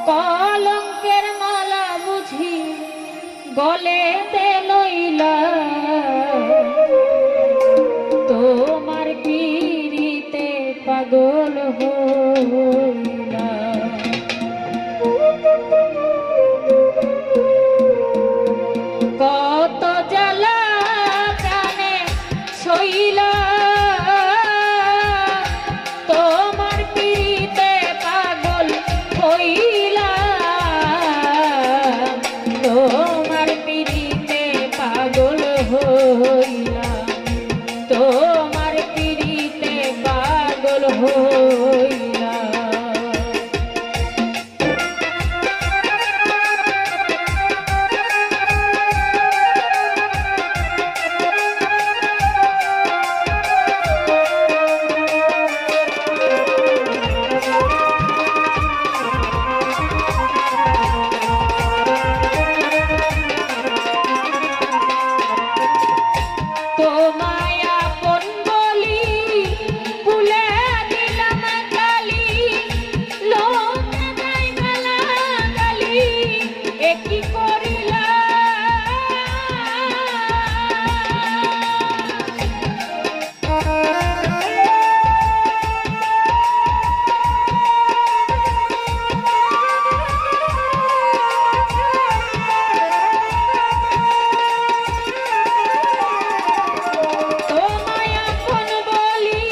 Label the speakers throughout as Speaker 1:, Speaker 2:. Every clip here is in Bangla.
Speaker 1: কলঙ্কের মালা বুঝি গলেতে লইলা, তোমার পিরিতে পাগল হইলা। কত জ্বালা প্রাণে সইলা, তোমার পিরিতে পাগল হইলা, তোমার পিরিতে পাগল হইলা, তোমার পিরিতে পাগল হইলা। তোমায় আপন বলি ভুলে দিলাম কালি, লোকে দেয় গালাগালি, এ কি করিলা। তোমায় আপন বলি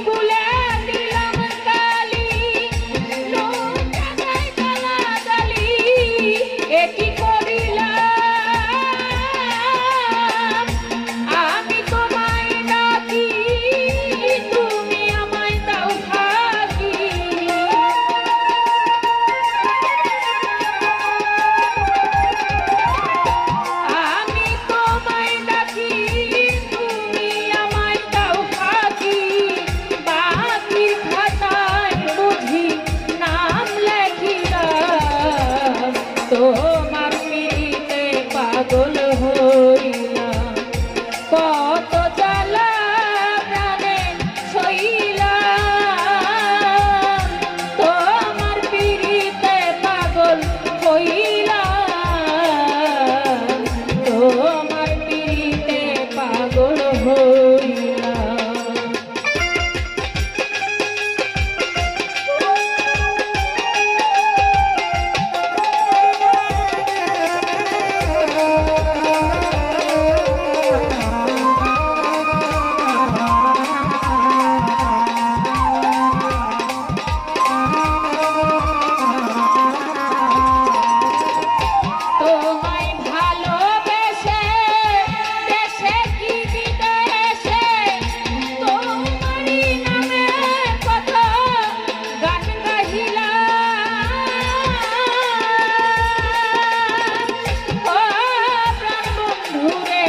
Speaker 1: ভুলে দিলাম কালি, লোকে দেয় গালাগালি, এ কি করিলাম। আমি তোমায় ডাকি তুমি আমায় দাও ফাঁকি, আমি তোমায় ডাকি তুমি আমায় দাও ফাঁকি, বাকির খাতায় বুঝি নাম লেখিলাম, তোমার পিরিতে পাগল হইলাম। কত জ্বালা প্রাণে সইলাম, তোমার পিরিতে পাগল হইলাম, তোমার পিরিতে পাগল হইলাম। তোমায় ভালোবেসে দেশে কি বিদেশে, তোমারই নামে কত গান গাহিলাম। ও প্রাণ বন্ধুরে,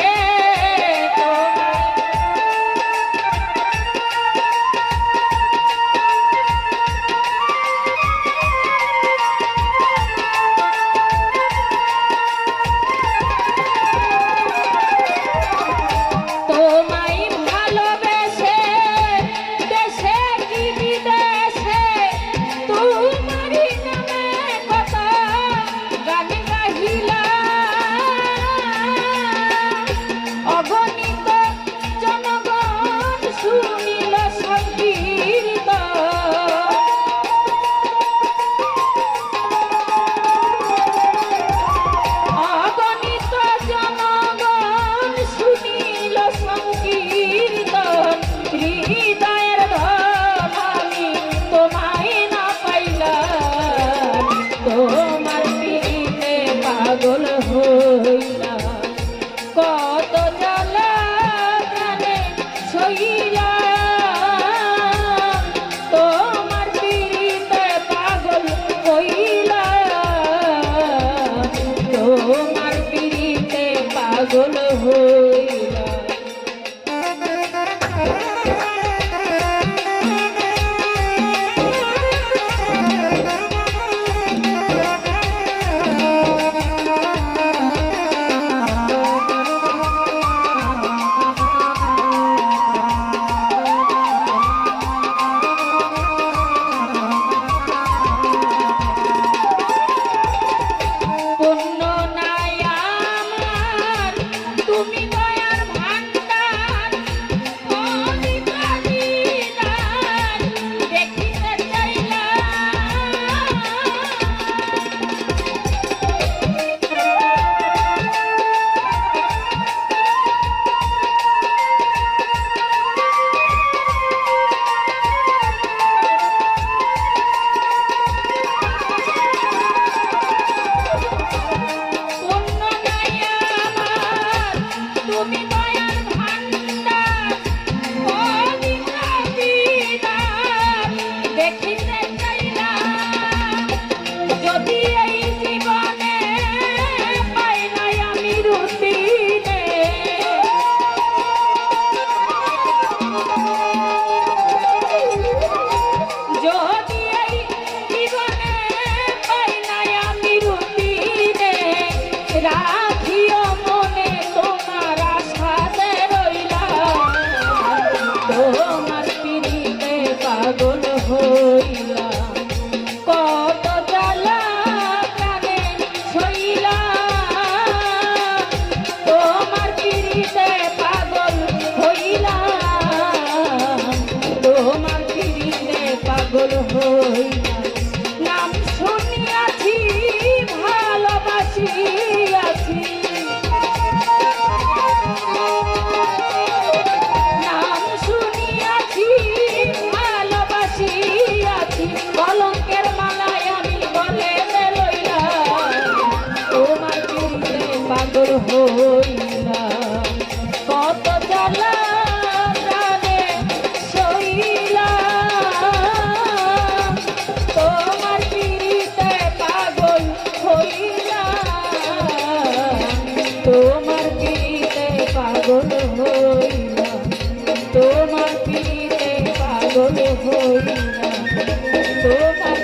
Speaker 1: তোমায় ভালোবেসে দেশে কি বিদেশে, তোমারই নামে কত গান গাহিলাম। অগণিত জনগণ শুনিল সংকীর্তন, অগণিত জনগণ শুনিল সংকীর্তন, হৃদয়ের ধন আমি তোমায় না পাইলাম, তোমার পিরিতে পাগল হইলাম। কত জ্বালা প্রাণে সইলাম, তোমার পিরিতে পাগল হইলাম, তোমার পিরিতে পাগল হইলাম। পাগল হইলাম কত জ্বালা প্রাণে সইলাম তোমার পিড়িতে পাগল হইলাম তোমার পিড়িতে পাগল হইলাম তোমার পিড়িতে পাগল হইলাম তোমার